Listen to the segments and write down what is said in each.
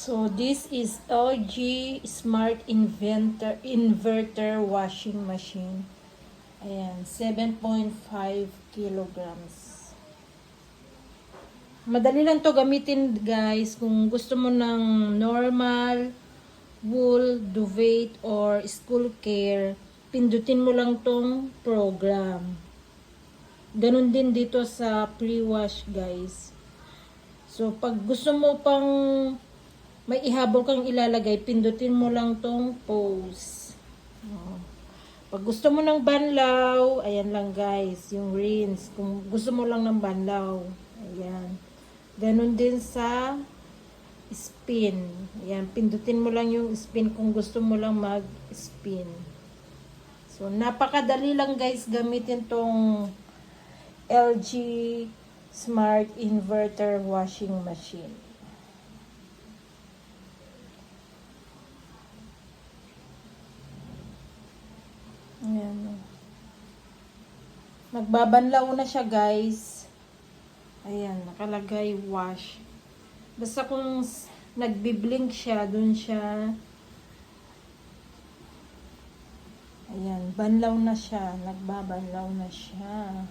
So this is LG Smart Inverter Washing Machine. Ayan, 7.5 kilograms. Madali lang to gamitin, guys, kung gusto mo ng normal, wool, duvet, or school care. Pindutin mo lang tong program. Ganun din dito sa pre-wash, guys. So, pag gusto mo pang may ihabol kang ilalagay, pindutin mo lang tong pause. Pag gusto mo ng banlaw, ayan lang, guys, yung rinse. Kung gusto mo lang ng banlaw, ayan. Ganun din sa spin. Ayan, pindutin mo lang yung spin kung gusto mo lang mag-spin. So, napakadali lang, guys, gamitin tong LG Smart Inverter Washing Machine. Ayan. Nagbabanlaw na siya, guys. Ayan, nakalagay wash. Basta kung nagbiblink siya, dun siya. Ayan, banlaw na siya. Nagbabanlaw na siya.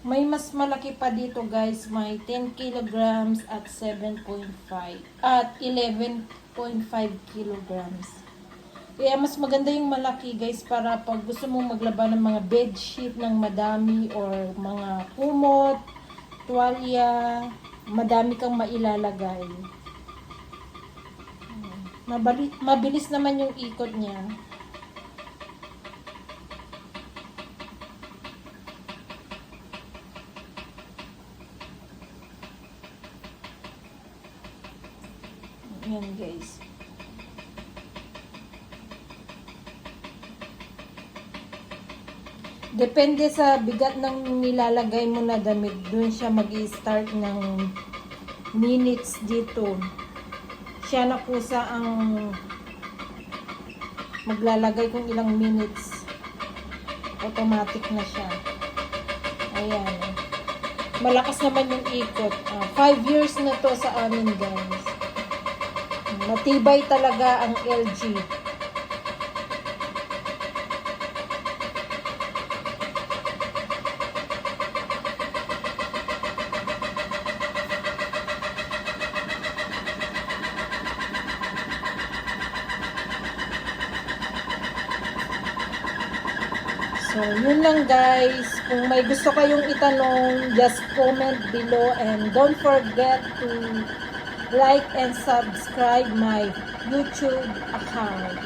May mas malaki pa dito, guys. May 10 kilograms at 7.5 at 11.5 kilograms. Kaya mas maganda yung malaki, guys, para pag gusto mong maglaba ng mga bedsheet ng madami or mga kumot, tuwalya, madami kang mailalagay. Mabilis naman yung ikot niya. Yan, guys. Depende sa bigat ng nilalagay mo na damit, dun siya mag-i-start ng minutes dito. Siya na kusa ang maglalagay kung ilang minutes. Automatic na siya. Ayan. Malakas naman yung ikot. 5 years na to sa amin, guys. Matibay talaga ang LG. So, yun lang, guys. Kung may gusto kayong itanong, just comment below and don't forget to like and subscribe my YouTube account.